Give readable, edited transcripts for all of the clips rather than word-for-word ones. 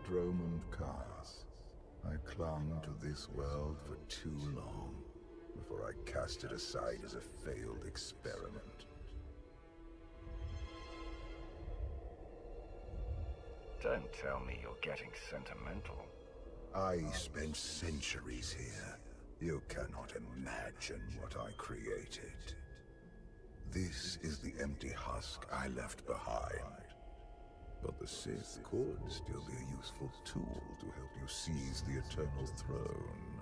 Dromund Kaas. I clung to this world for too long before I cast it aside as a failed experiment. Don't tell me you're getting sentimental. I spent centuries here. You cannot imagine what I created. This is the empty husk I left behind. But the Sith could still be a useful tool to help you seize the Eternal Throne.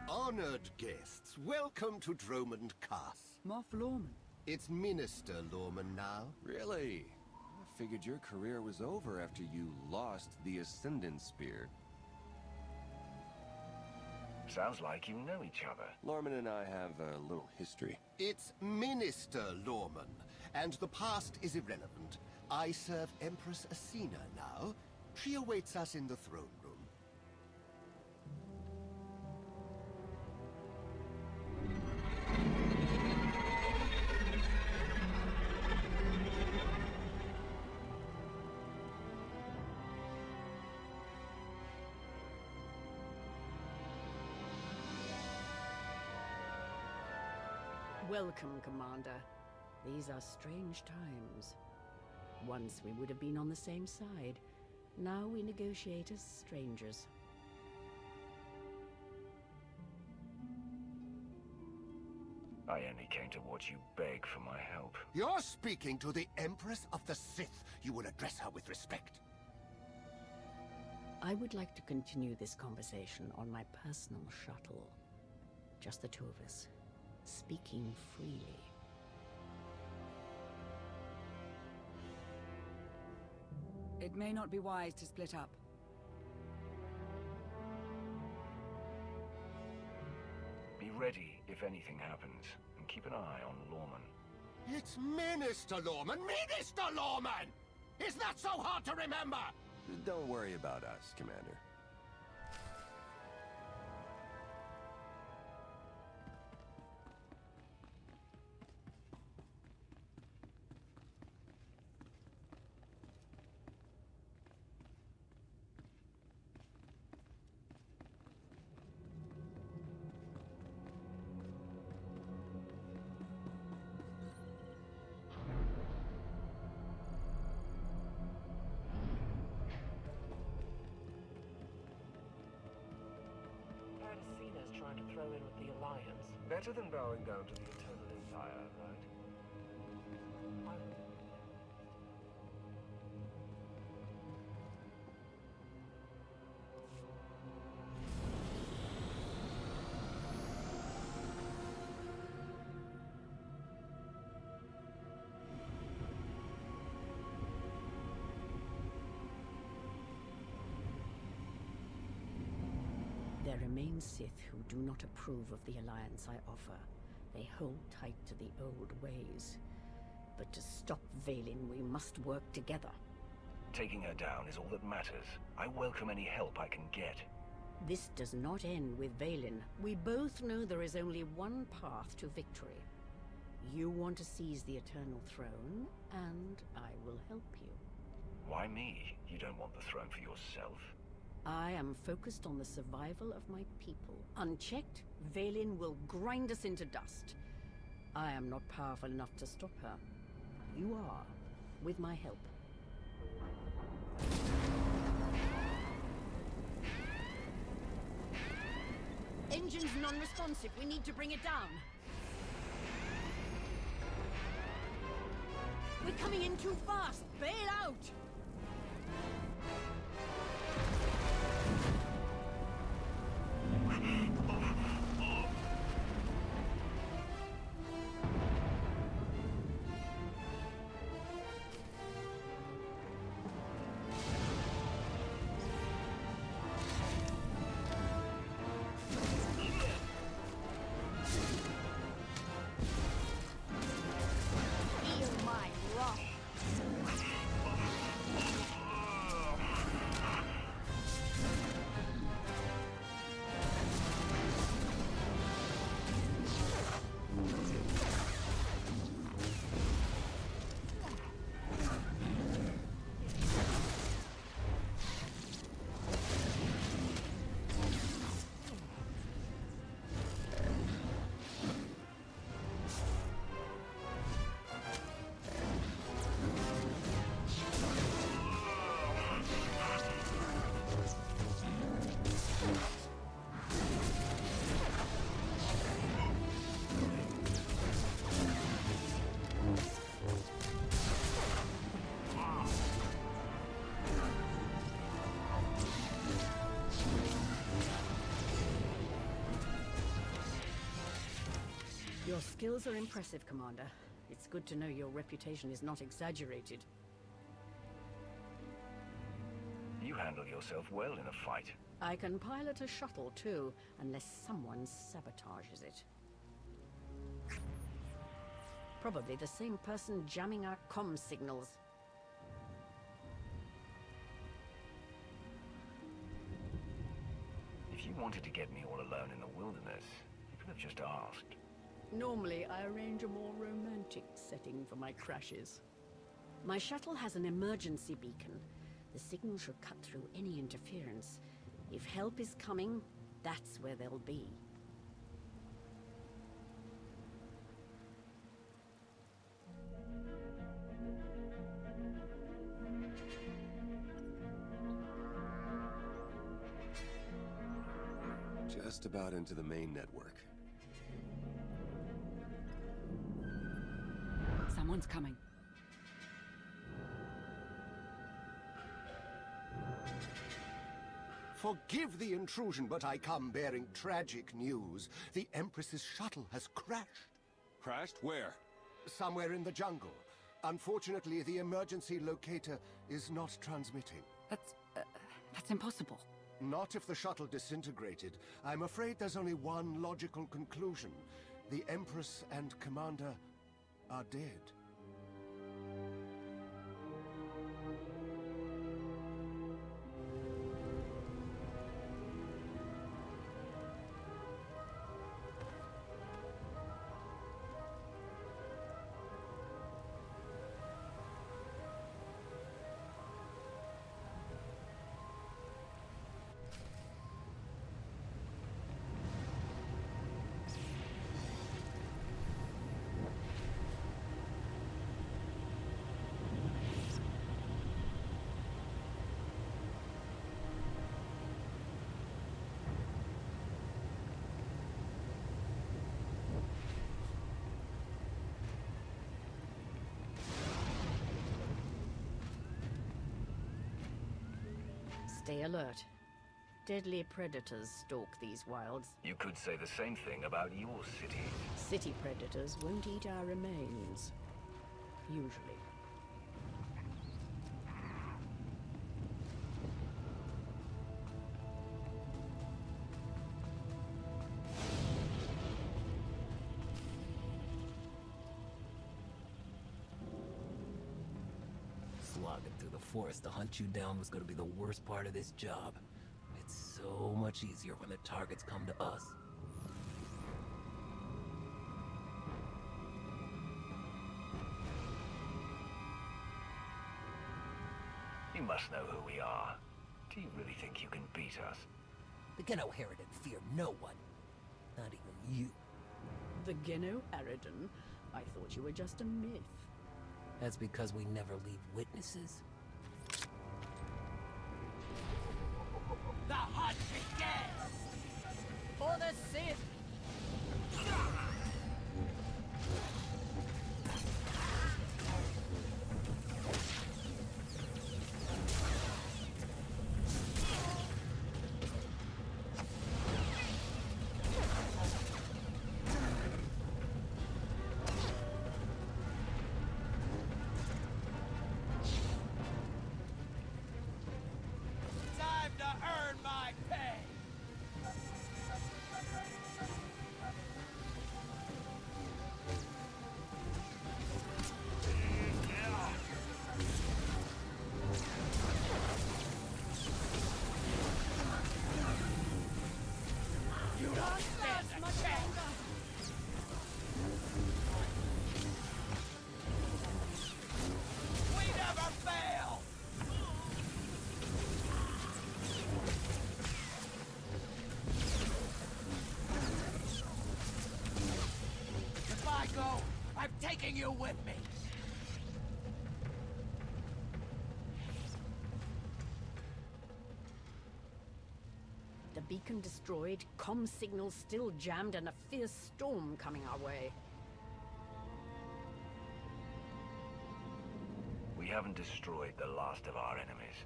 Honored guests, welcome to Dromund Kaas. Moff Lorman. It's Minister Lorman now. Really? I figured your career was over after you lost the Ascendant Spear. Sounds like you know each other. Lorman and I have a little history. It's Minister Lorman, and the past is irrelevant. I serve Empress Acina now. She awaits us in the throne room. Welcome, Commander. These are strange times. Once we would have been on the same side. Now we negotiate as strangers. I only came to watch you beg for my help. You're speaking to the Empress of the Sith. You will address her with respect. I would like to continue this conversation on my personal shuttle. Just the two of us, speaking freely. It may not be wise to split up. Be ready if anything happens, and keep an eye on Lorman. It's Minister Lorman! Minister Lorman! Is that so hard to remember? Don't worry about us, Commander. Acina's trying to throw in with the Alliance. Better than bowing down to the Eternal Empire, right? There remain Sith who do not approve of the alliance I offer. They hold tight to the old ways. But to stop Vaylin, we must work together. Taking her down is all that matters. I welcome any help I can get. This does not end with Vaylin. We both know there is only one path to victory. You want to seize the Eternal Throne, and I will help you. Why me? You don't want the throne for yourself? I am focused on the survival of my people. Unchecked, Vaylin will grind us into dust. I am not powerful enough to stop her. You are, with my help. Engine's non-responsive. We need to bring it down. We're coming in too fast. Bail out! Feel my wrath. Your skills are impressive, Commander. It's good to know your reputation is not exaggerated. You handle yourself well in a fight. I can pilot a shuttle, too, unless someone sabotages it. Probably the same person jamming our comm signals. If you wanted to get me all alone in the wilderness, you could have just asked. Normally, I arrange a more romantic setting for my crashes. My shuttle has an emergency beacon. The signal should cut through any interference. If help is coming, that's where they'll be. Just about into the main network. Someone's coming. Forgive the intrusion, but I come bearing tragic news. The Empress's shuttle has crashed. Crashed? Where? Somewhere in the jungle. Unfortunately, the emergency locator is not transmitting. That's impossible. Not if the shuttle disintegrated. I'm afraid there's only one logical conclusion. The Empress and Commander are dead. Stay alert. Deadly predators stalk these wilds. You could say the same thing about your city. City predators won't eat our remains. Usually. Slogging through the forest to hunt you down was gonna be the worst part of this job. It's so much easier when the targets come to us. You must know who we are. Do you really think you can beat us? The Geno Harridan fear no one. Not even you. The Geno Harridan? I thought you were just a myth. That's because we never leave witnesses. The hunt begins! For the Sith! Time to earn my pay! You don't stand a chance! We never fail! If I go, I'm taking you with me! The beacon destroyed, comm signals still jammed, and a fierce storm coming our way. We haven't destroyed the last of our enemies.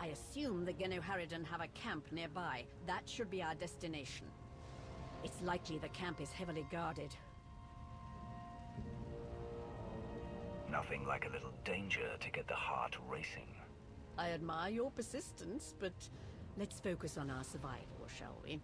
I assume the Geno Harridan have a camp nearby. That should be our destination. It's likely the camp is heavily guarded. Nothing like a little danger to get the heart racing. I admire your persistence, but let's focus on our survival, shall we?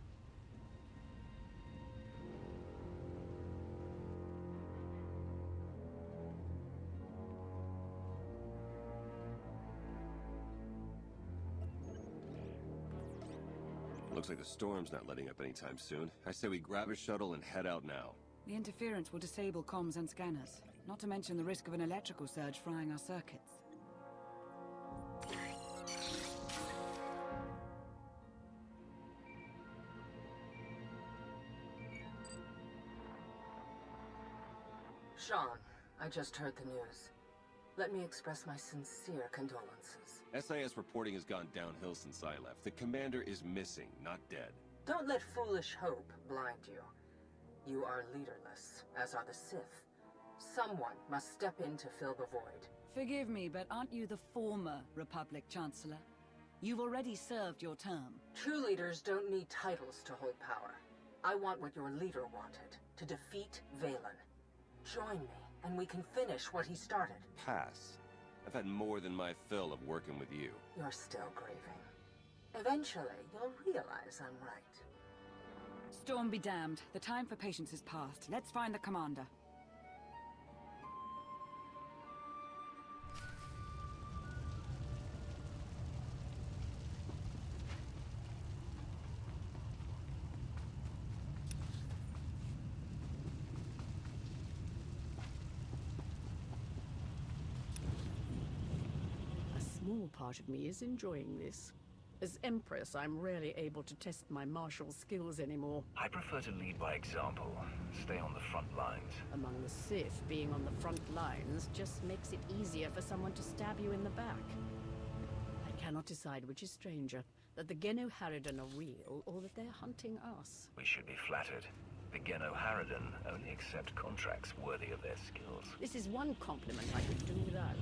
Looks like the storm's not letting up anytime soon. I say we grab a shuttle and head out now. The interference will disable comms and scanners, not to mention the risk of an electrical surge frying our circuits. Sean, I just heard the news. Let me express my sincere condolences. SAS reporting has gone downhill since I left. The commander is missing, not dead. Don't let foolish hope blind you. You are leaderless, as are the Sith. Someone must step in to fill the void. Forgive me, but aren't you the former Republic Chancellor? You've already served your term. True leaders don't need titles to hold power. I want what your leader wanted, to defeat Valen. Join me, and we can finish what he started. Pass. I've had more than my fill of working with you. You're still grieving. Eventually, you'll realize I'm right. Storm be damned. The time for patience is past. Let's find the commander. A small part of me is enjoying this. As Empress, I'm rarely able to test my martial skills anymore. I prefer to lead by example. Stay on the front lines. Among the Sith, being on the front lines just makes it easier for someone to stab you in the back. I cannot decide which is stranger, that the Geno Harridan are real, or that they're hunting us. We should be flattered. The Geno Harridan only accept contracts worthy of their skills. This is one compliment I could do without.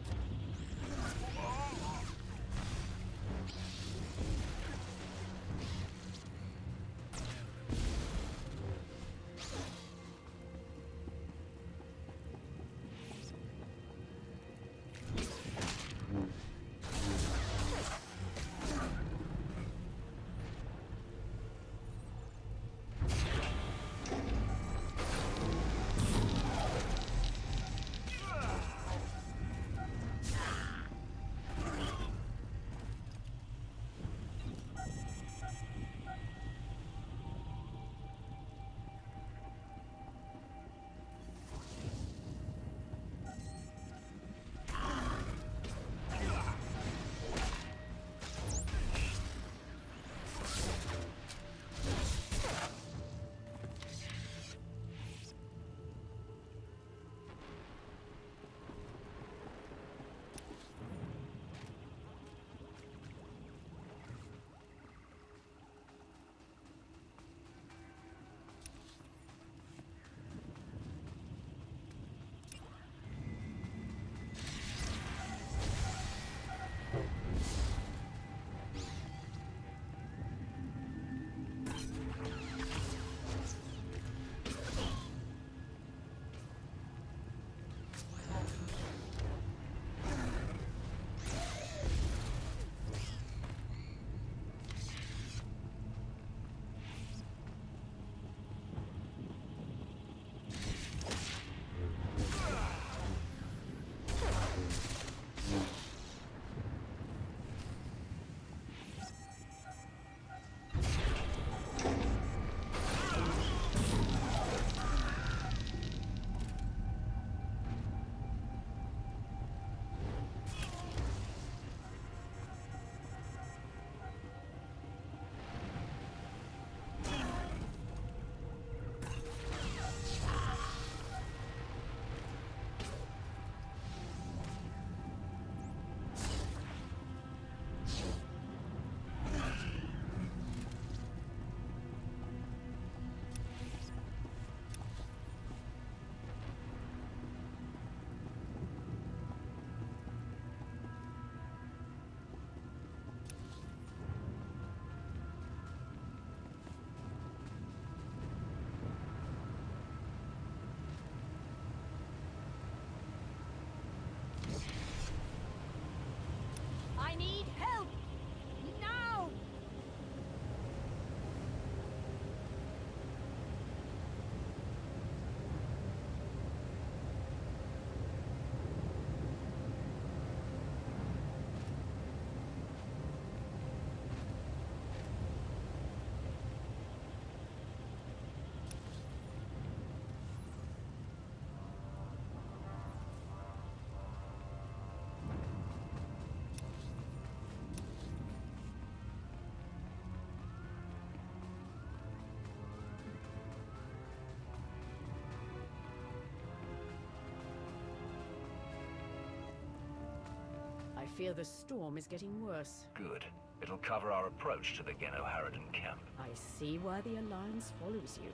fear the storm is getting worse. Good. It'll cover our approach to the Geno-Harridan camp. I see why the Alliance follows you.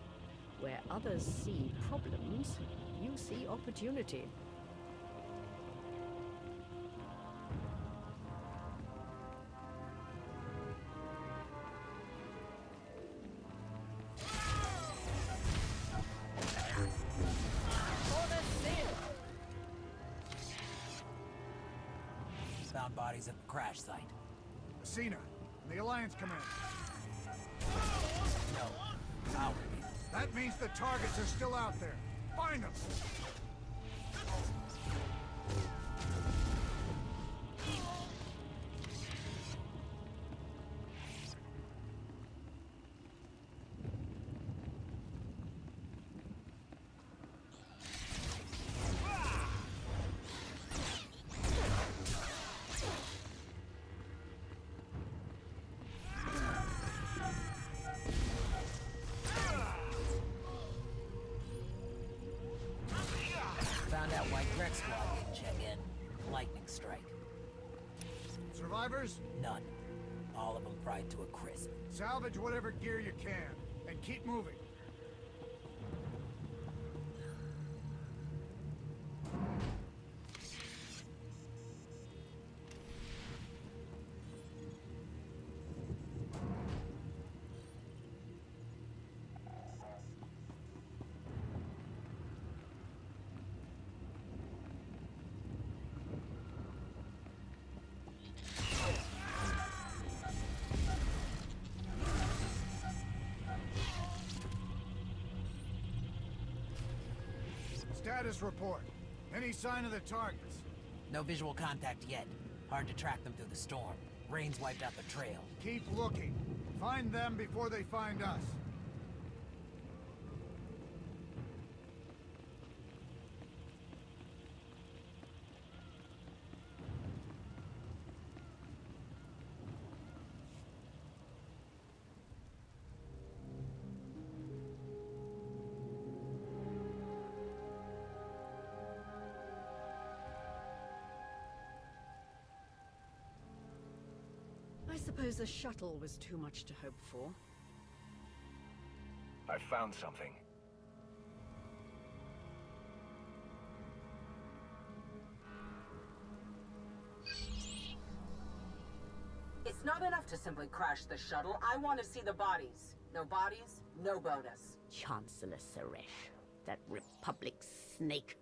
Where others see problems, you see opportunity. Found bodies at the crash site. Acina, the Alliance command. No, our people. That means the targets are still out there. Find them! Found out why Greg Squad didn't check in. Lightning strike. Survivors? None. All of them fried to a crisp. Salvage whatever gear you can, and keep moving. Status report. Any sign of the targets? No visual contact yet. Hard to track them through the storm. Rain's wiped out the trail. Keep looking. Find them before they find us. I suppose a shuttle was too much to hope for. I found something. It's not enough to simply crash the shuttle. I want to see the bodies. No bodies, no bonus. Chancellor Suresh, that Republic snake.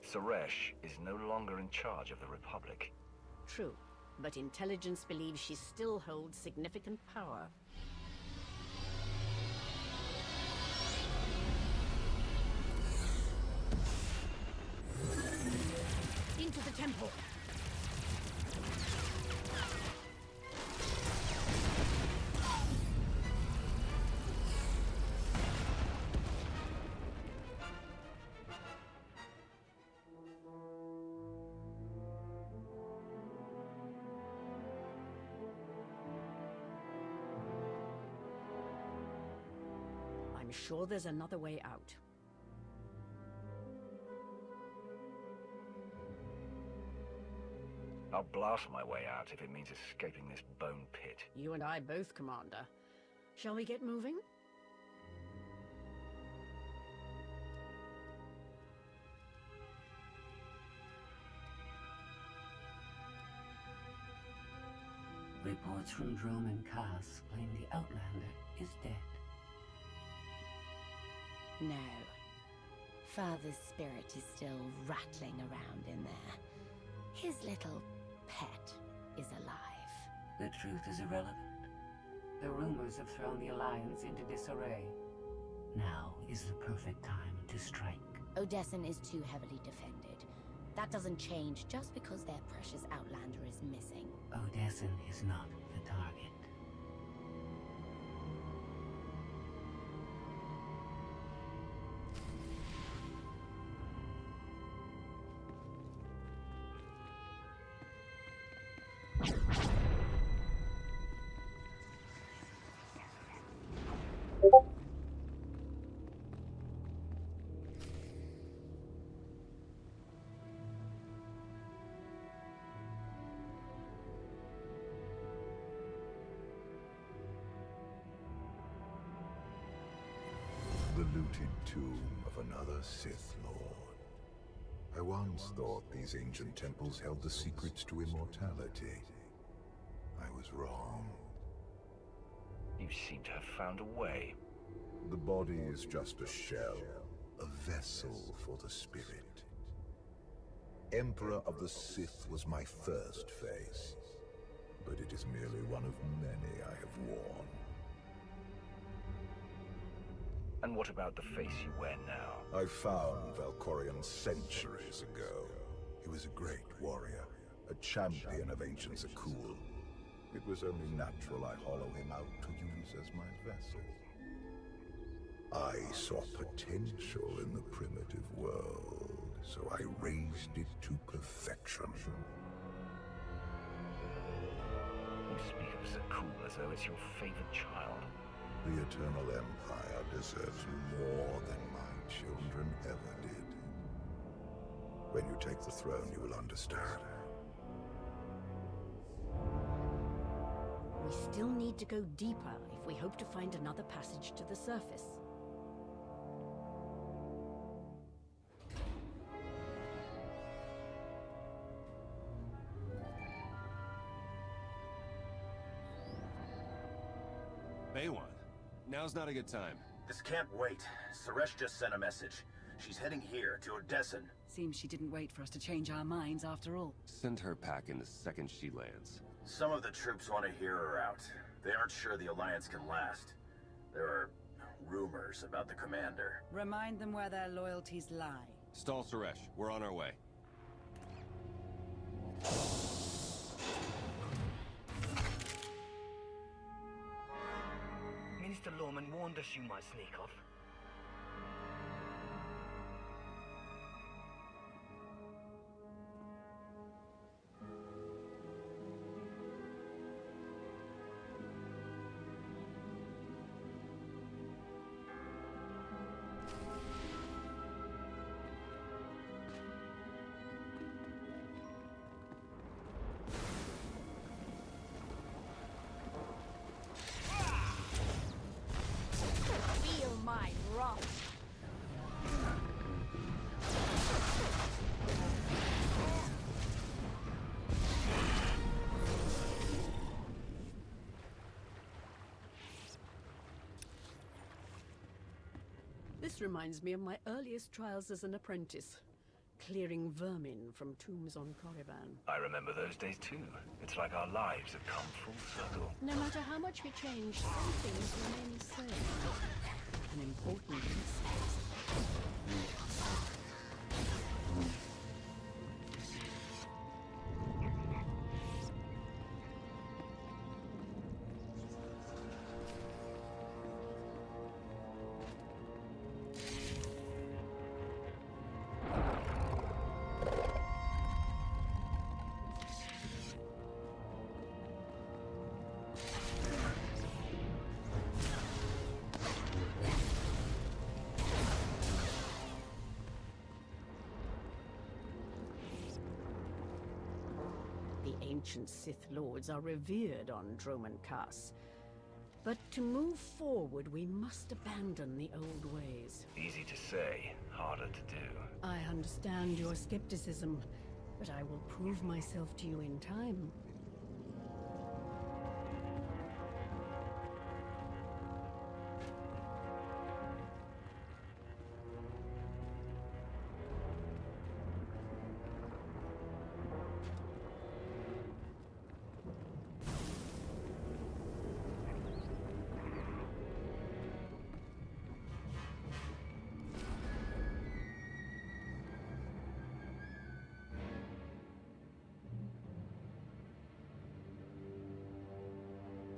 Suresh is no longer in charge of the Republic. True, but intelligence believes she still holds significant power. Into the temple! I'm sure there's another way out. I'll blast my way out if it means escaping this bone pit. You and I both, Commander. Shall we get moving? Reports from Drome and Cass claim the Outlander is dead. No. Father's spirit is still rattling around in there. His little pet is alive. The truth is irrelevant. The rumors have thrown the Alliance into disarray. Now is the perfect time to strike. Odessen is too heavily defended. That doesn't change just because their precious Outlander is missing. Odessen is not the target. polluted tomb of another Sith Lord. I once thought these ancient temples held the secrets to immortality. I was wrong. You seem to have found a way. The body is just a shell, a vessel for the spirit. Emperor of the Sith was my first face, but it is merely one of many I have worn. And what about the face you wear now? I found Valkorion centuries ago. He was a great warrior, a champion of ancient Zakul. It was only natural I hollow him out to use as my vessel. I saw potential in the primitive world, so I raised it to perfection. You speak of Zakul as though it's your favorite child. The Eternal Empire deserves more than my children ever did. When you take the throne, you will understand. We still need to go deeper if we hope to find another passage to the surface. Baywan, now's not a good time. This can't wait. Suresh just sent a message. She's heading here, to Odessen. Seems she didn't wait for us to change our minds after all. Send her packing the second she lands. Some of the troops want to hear her out. They aren't sure the Alliance can last. There are rumors about the commander. Remind them where their loyalties lie. Stall Suresh, we're on our way. Minister Lorman warned us you might sneak off. Feel my wrath. This reminds me of my earliest trials as an apprentice, clearing vermin from tombs on Korriban. I remember those days too. It's like our lives have come full circle. No matter how much we change, some things remain the same. An important aspect. The ancient Sith Lords are revered on Droman Kaas. But to move forward, we must abandon the old ways. Easy to say, harder to do. I understand your skepticism, but I will prove myself to you in time.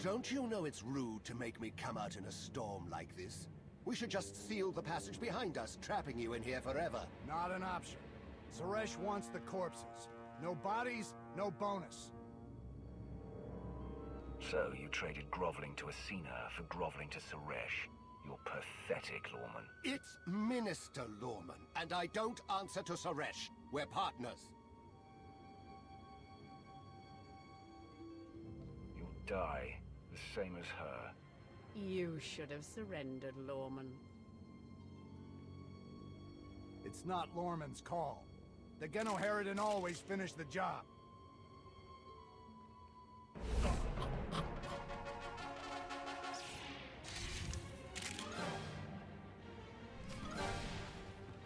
Don't you know it's rude to make me come out in a storm like this? We should just seal the passage behind us, trapping you in here forever. Not an option. Suresh wants the corpses. No bodies, no bonus. So you traded groveling to Acina for groveling to Suresh. You're pathetic, Lorman. It's Minister Lorman, and I don't answer to Suresh. We're partners. You'll die, the same as her. You should have surrendered, Lorman. It's not Lorman's call. The Genoharadin always finish the job.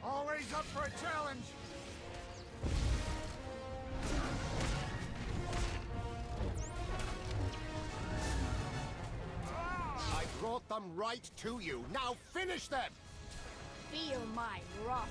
Always up for a challenge! I brought them right to you. Now finish them! Feel my wrath.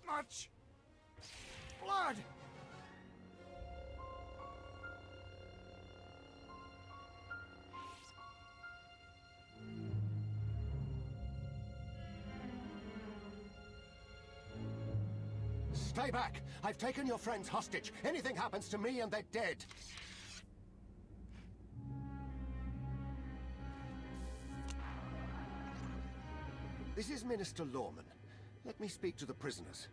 Much blood! Stay back! I've taken your friends hostage. Anything happens to me and they're dead. This is Minister Lorman. Let me speak to the prisoners.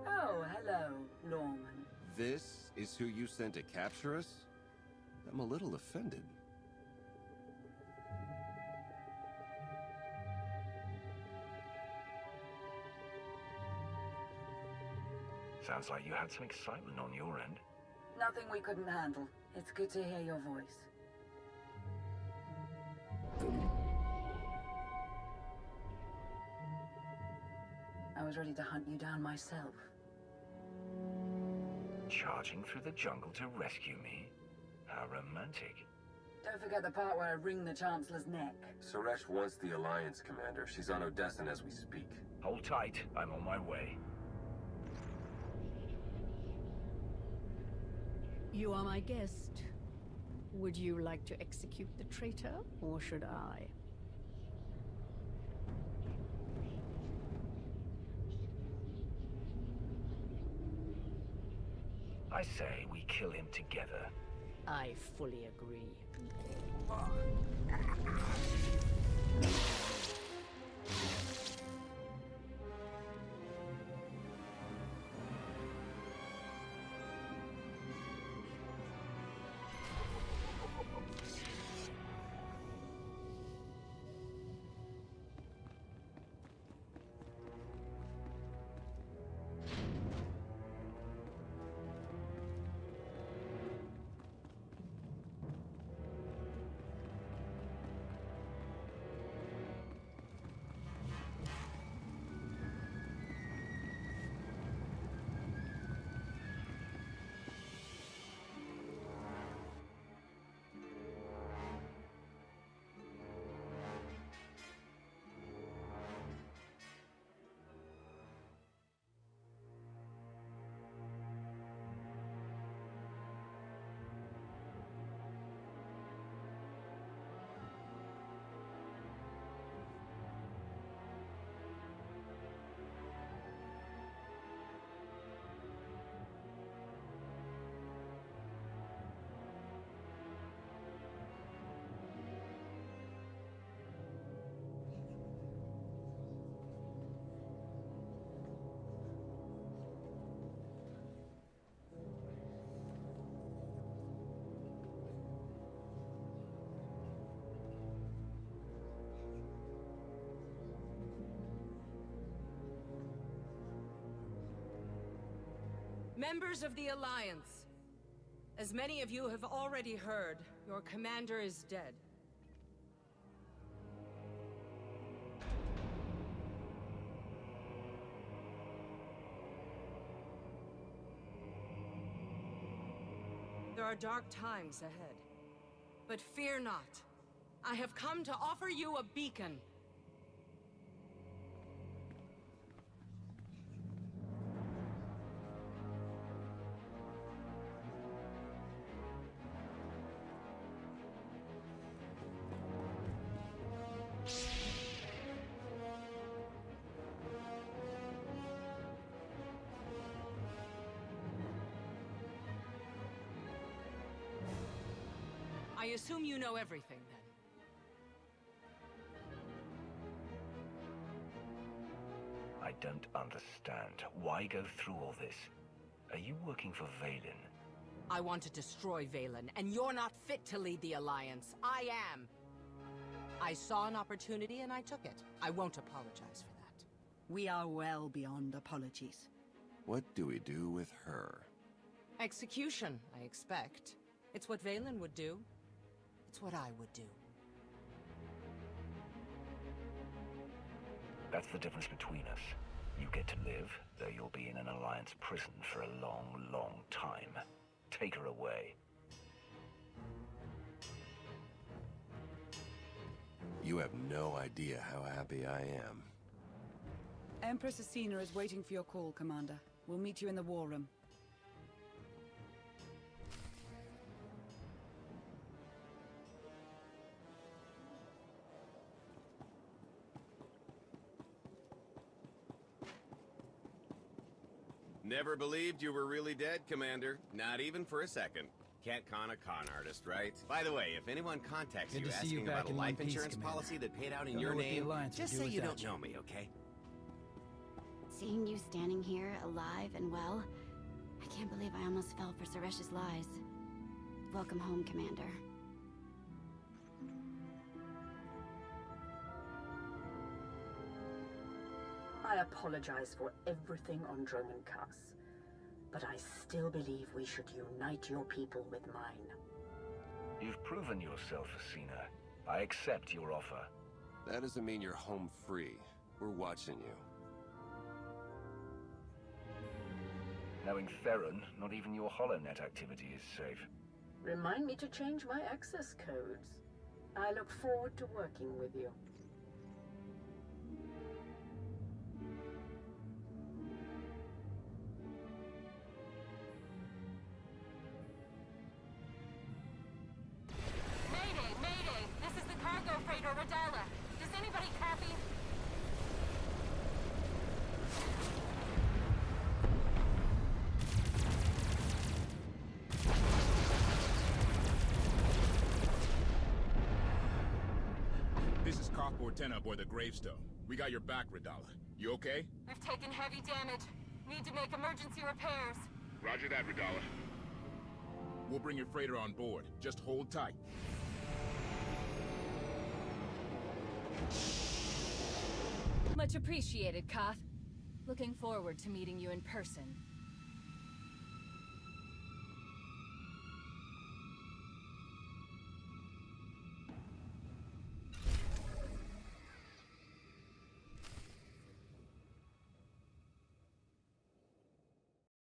Oh, hello, Lorman. This is who you sent to capture us? I'm a little offended. Sounds like you had some excitement on your end. Nothing we couldn't handle. It's good to hear your voice. I was ready to hunt you down myself. Charging through the jungle to rescue me? How romantic. Don't forget the part where I wring the Chancellor's neck. Suresh wants the Alliance commander. She's on Odessen as we speak. Hold tight. I'm on my way. You are my guest. Would you like to execute the traitor, or should I? I say we kill him together. I fully agree. Members of the Alliance, as many of you have already heard, your commander is dead. There are dark times ahead. But fear not. I have come to offer you a beacon. I assume you know everything, then. I don't understand. Why go through all this? Are you working for Valen? I want to destroy Valen, and you're not fit to lead the Alliance. I am. I saw an opportunity and I took it. I won't apologize for that. We are well beyond apologies. What do we do with her? Execution, I expect. It's what Valen would do. It's what I would do. That's the difference between us. You get to live, though you'll be in an Alliance prison for a long, long time. Take her away. You have no idea how happy I am. Empress Acina is waiting for your call, Commander. We'll meet you in the war room. Never believed you were really dead, Commander. Not even for a second. Can't con a con artist, right? By the way, if anyone contacts you asking about a life insurance policy that paid out in your name, just say you don't know me, okay? Seeing you standing here, alive and well, I can't believe I almost fell for Suresh's lies. Welcome home, Commander. I apologize for everything on Droman Kaas, but I still believe we should unite your people with mine. You've proven yourself, Acina. I accept your offer. That doesn't mean you're home free. We're watching you. Knowing Theron, not even your HoloNet activity is safe. Remind me to change my access codes. I look forward to working with you. Aboard the gravestone. We got your back, Radala. You okay? I've taken heavy damage. Need to make emergency repairs. Roger that, Radala. We'll bring your freighter on board. Just hold tight. Much appreciated, Koth. Looking forward to meeting you in person.